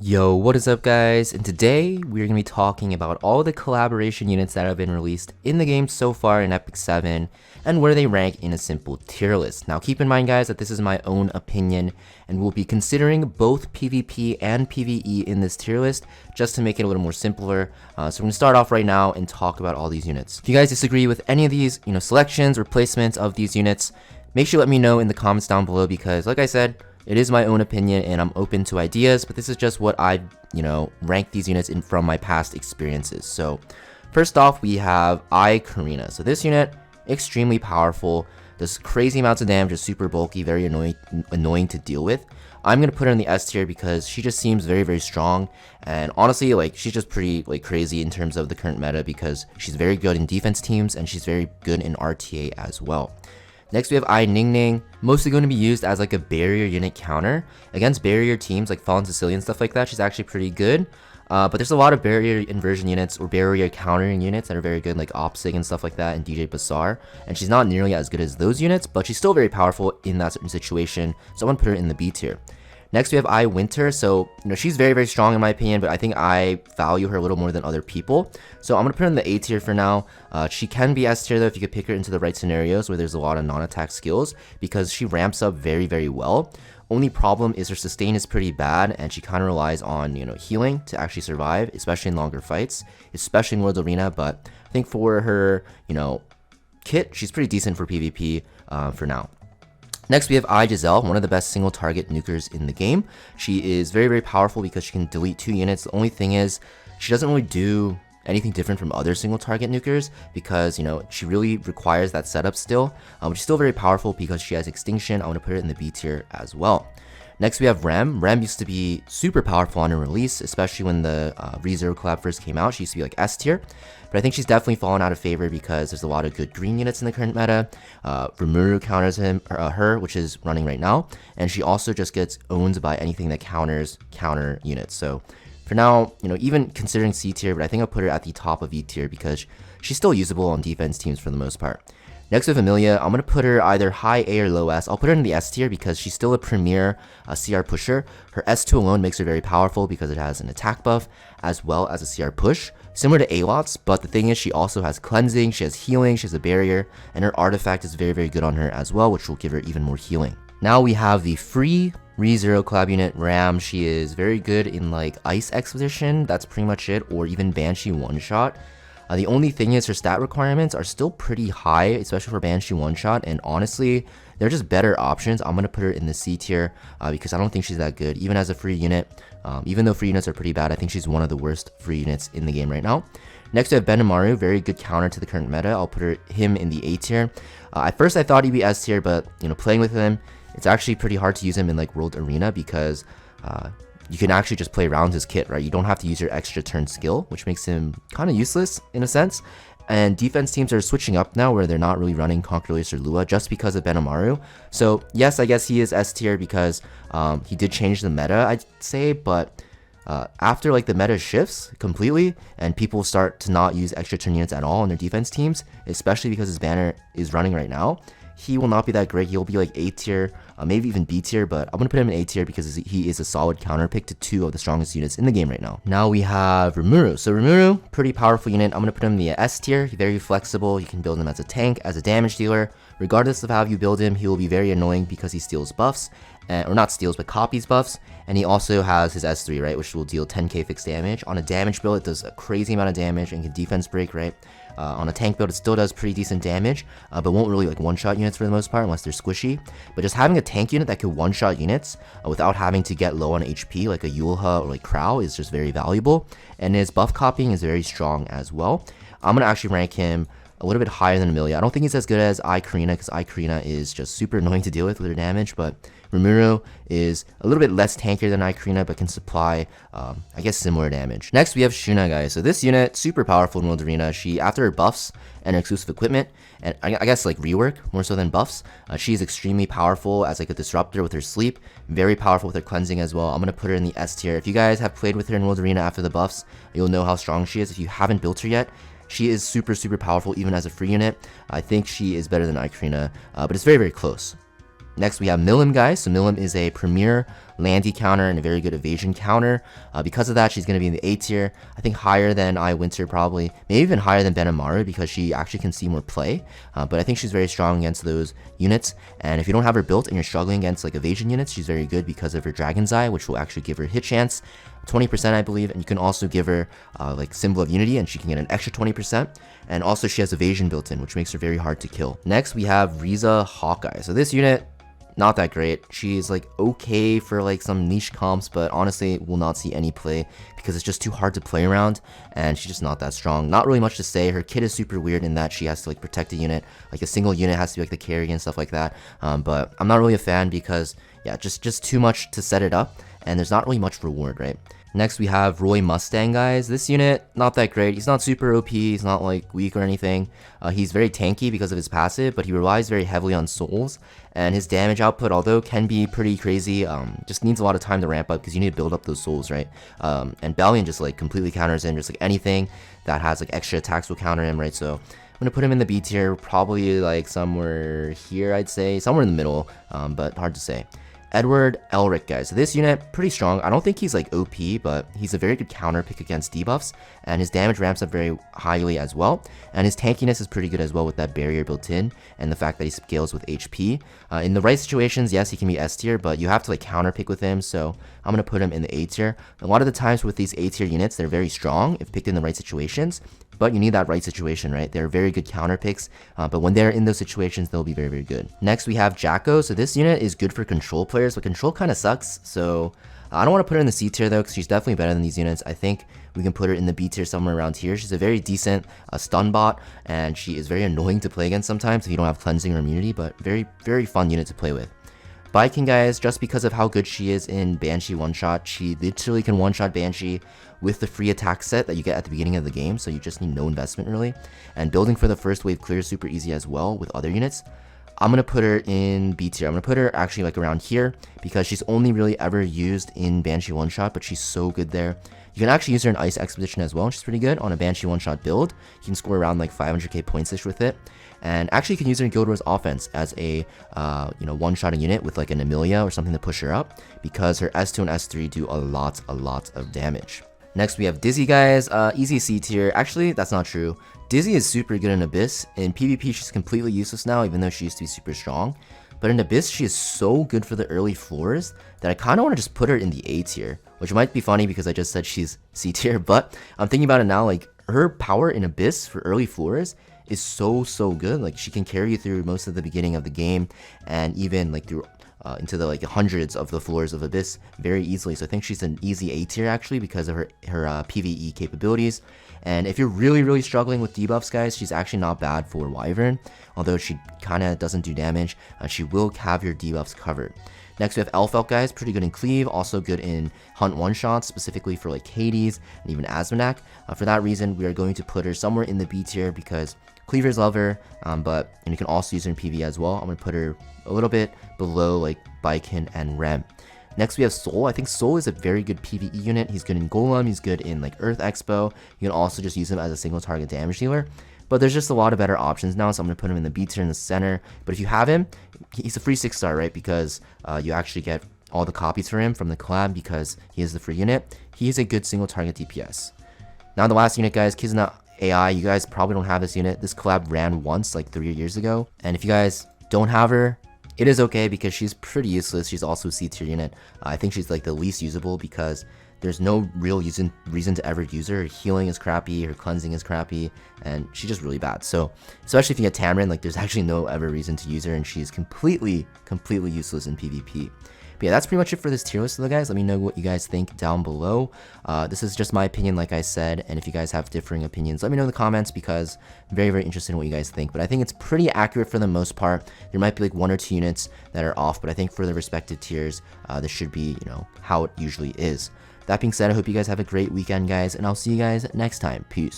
Yo, what is up guys? And today we're going to be talking about all the collaboration units that have been released in the game so far in Epic 7 and where they rank in a simple tier list. Now keep in mind guys that this is my own opinion and we'll be considering both PvP and PvE in this tier list just to make it a little more simpler. So we're going to start off right now and talk about all these units. If you guys disagree with any of these, selections or placements of these units, make sure you let me know in the comments down below because like I said, it is my own opinion and I'm open to ideas, but this is just what I, rank these units in from my past experiences. So first off, we have Karina. So this unit, extremely powerful, does crazy amounts of damage, is super bulky, very annoying to deal with. I'm going to put her in the S tier because she just seems very, very strong. And honestly, she's just pretty, crazy in terms of the current meta because she's very good in defense teams and she's very good in RTA as well. Next we have Ning, mostly going to be used as a barrier unit counter. Against barrier teams like Fallen Sicilian, stuff like that, she's actually pretty good. But there's a lot of barrier inversion units or barrier countering units that are very good like Opsig and stuff like that and DJ Bazaar. And she's not nearly as good as those units, but she's still very powerful in that certain situation. So I'm going to put her in the B tier. Next we have Winter. So, she's very, very strong in my opinion, but I think I value her a little more than other people. So I'm going to put her in the A tier for now. She can be S tier though if you could pick her into the right scenarios where there's a lot of non-attack skills because she ramps up very, very well. Only problem is her sustain is pretty bad and she kind of relies on, healing to actually survive, especially in longer fights, especially in World Arena. But I think for her, kit, she's pretty decent for PvP for now. Next we have Giselle, one of the best single target nukers in the game. She is very, very powerful because she can delete 2 units. The only thing is she doesn't really do anything different from other single target nukers because, she really requires that setup still. But she's still very powerful because she has extinction. I want to put her in the B tier as well. Next we have Rem. Rem used to be super powerful on her release, especially when the ReZero collab first came out. She used to be S tier, but I think she's definitely fallen out of favor because there's a lot of good green units in the current meta. Rimuru counters her, which is running right now, and she also just gets owned by anything that counters counter units. So for now, even considering C tier, but I think I'll put her at the top of E tier because she's still usable on defense teams for the most part. Next with Amelia, I'm going to put her either high A or low S. I'll put her in the S tier because she's still a premier CR pusher. Her S2 alone makes her very powerful because it has an attack buff as well as a CR push, similar to Alots, but the thing is she also has cleansing, she has healing, she has a barrier, and her artifact is very, very good on her as well, which will give her even more healing. Now we have the free ReZero collab unit, Ram. She is very good in Ice Expedition, that's pretty much it, or even Banshee one-shot. The only thing is her stat requirements are still pretty high, especially for Banshee one-shot, and honestly, they're just better options. I'm going to put her in the C tier because I don't think she's that good, even as a free unit. Even though free units are pretty bad, I think she's one of the worst free units in the game right now. Next we have Benimaru, very good counter to the current meta. I'll put him in the A tier. At first I thought he'd be S tier, but playing with him, it's actually pretty hard to use him in World Arena because you can actually just play around his kit, right? You don't have to use your extra turn skill, which makes him kind of useless in a sense. And defense teams are switching up now where they're not really running Conqueror's or Lua just because of Benimaru. So yes, I guess he is S tier because he did change the meta, I'd say, but after the meta shifts completely and people start to not use extra turn units at all on their defense teams, especially because his banner is running right now, he will not be that great. He'll be A tier, maybe even B tier, but I'm going to put him in A tier because he is a solid counter pick to 2 of the strongest units in the game right now. Now we have Rimuru. So Rimuru, pretty powerful unit. I'm going to put him in the S tier. He's very flexible. You can build him as a tank, as a damage dealer. Regardless of how you build him, he will be very annoying because he steals buffs, or not steals, but copies buffs. And he also has his S3, right, which will deal 10k fixed damage. On a damage build, it does a crazy amount of damage and can defense break, right? On a tank build, it still does pretty decent damage, but won't really one-shot units for the most part unless they're squishy. But just having a tank unit that could one-shot units without having to get low on HP like a Yulha or Crow is just very valuable. And his buff copying is very strong as well. I'm going to actually rank him a little bit higher than Amelia. I don't think he's as good as Karina because Karina is just super annoying to deal with her damage, but Rimuru is a little bit less tankier than Karina, but can supply, I guess, similar damage. Next, we have Shuna, guys. So this unit, super powerful in World Arena. She, after her buffs and her exclusive equipment, and I guess rework, more so than buffs, she's extremely powerful as a disruptor with her sleep. Very powerful with her cleansing as well. I'm going to put her in the S tier. If you guys have played with her in World Arena after the buffs, you'll know how strong she is. If you haven't built her yet, she is super, super powerful even as a free unit. I think she is better than Karina, but it's very, very close. Next, we have Milim, guys. So Milim is a premier landy counter and a very good evasion counter. Because of that, she's going to be in the A tier. I think higher than Winter probably, maybe even higher than Benamaru because she actually can see more play. But I think she's very strong against those units. And if you don't have her built and you're struggling against like evasion units, she's very good because of her Dragon's Eye, which will actually give her hit chance 20%, I believe. And you can also give her like Symbol of Unity and she can get an extra 20%. And also she has evasion built in, which makes her very hard to kill. Next we have Riza Hawkeye. So this unit, not that great. She's like okay for like some niche comps, but honestly will not see any play because it's just too hard to play around and she's just not that strong. Not really much to say. Her kit is super weird in that she has to like protect a unit, like a single unit has to be like the carry and stuff like that. But I'm not really a fan because yeah, just too much to set it up and there's not really much reward, right? Next we have Roy Mustang, guys. This unit, not that great. He's not super OP, he's not like weak or anything. He's very tanky because of his passive, but he relies very heavily on souls. And his damage output, although can be pretty crazy, just needs a lot of time to ramp up because you need to build up those souls, right? And Balian just like completely counters him, just like anything that has like extra attacks will counter him, right? So I'm gonna put him in the B tier, probably like somewhere here, I'd say. Somewhere in the middle, but hard to say. Edward Elric, guys. So this unit, pretty strong. I don't think he's like OP, but he's a very good counter pick against debuffs, and his damage ramps up very highly as well, and his tankiness is pretty good as well with that barrier built in, and the fact that he scales with HP. In the right situations, yes, he can be S tier, but you have to like counter pick with him, so I'm gonna put him in the A tier. A lot of the times with these A tier units, they're very strong if picked in the right situations, but you need that right situation, right? They're very good counter picks, but when they're in those situations, they'll be very, very good. Next, we have Jacko. So this unit is good for control players, but control kind of sucks. So I don't want to put her in the C tier though, because she's definitely better than these units. I think we can put her in the B tier somewhere around here. She's a very decent stun bot, and she is very annoying to play against sometimes if you don't have cleansing or immunity, but very, very fun unit to play with. Baiken, guys, just because of how good she is in Banshee one-shot, she literally can one-shot Banshee with the free attack set that you get at the beginning of the game, so you just need no investment really. And building for the first wave clear is super easy as well with other units. I'm going to put her in B tier. I'm going to put her actually like around here because she's only really ever used in Banshee one-shot, but she's so good there. You can actually use her in Ice Expedition as well, and she's pretty good on a Banshee one-shot build. You can score around like 500k points-ish with it. And actually you can use her in Guild Wars offense as a one-shot unit with like an Amelia or something to push her up, because her S2 and S3 do a lot of damage. Next we have Dizzy, guys. Easy C tier. Actually, that's not true. Dizzy is super good in Abyss. In PvP, she's completely useless now, even though she used to be super strong. But in Abyss, she is so good for the early floors that I kind of want to just put her in the A tier, which might be funny because I just said she's C tier, but I'm thinking about it now, like her power in Abyss for early floors is so good. Like she can carry you through most of the beginning of the game and even like through into the like hundreds of the floors of Abyss very easily. So I think she's an easy A tier actually because of her PvE capabilities. And if you're really struggling with debuffs, guys, she's actually not bad for Wyvern, although she kind of doesn't do damage. She will have your debuffs covered. Next we have Elfelt, guys, pretty good in Cleave, also good in Hunt one-shots, specifically for like Hades and even Asmonak. For that reason, we are going to put her somewhere in the B tier because Cleavers love her, and you can also use her in PvE as well. I'm going to put her a little bit below like Baiken and Rem. Next we have Soul. I think Soul is a very good PvE unit. He's good in Golem, he's good in like Earth Expo. You can also just use him as a single target damage dealer. But there's just a lot of better options now, so I'm going to put him in the B tier in the center. But if you have him, he's a free 6-star, right? Because you actually get all the copies for him from the collab because he is the free unit. He is a good single target DPS. Now the last unit, guys, Kizuna AI. You guys probably don't have this unit. This collab ran once like 3 years ago. And if you guys don't have her, it is okay because she's pretty useless. She's also a C tier unit. I think she's like the least usable because there's no real reason to ever use her. Her healing is crappy, her cleansing is crappy, and she's just really bad. So, especially if you get Tamarin, like there's actually no ever reason to use her, and she's completely useless in PvP. But yeah, that's pretty much it for this tier list, though, guys. Let me know what you guys think down below. This is just my opinion, like I said, and if you guys have differing opinions, let me know in the comments because I'm very interested in what you guys think. But I think it's pretty accurate for the most part. There might be like 1 or 2 units that are off, but I think for the respective tiers, this should be, how it usually is. That being said, I hope you guys have a great weekend, guys, and I'll see you guys next time. Peace.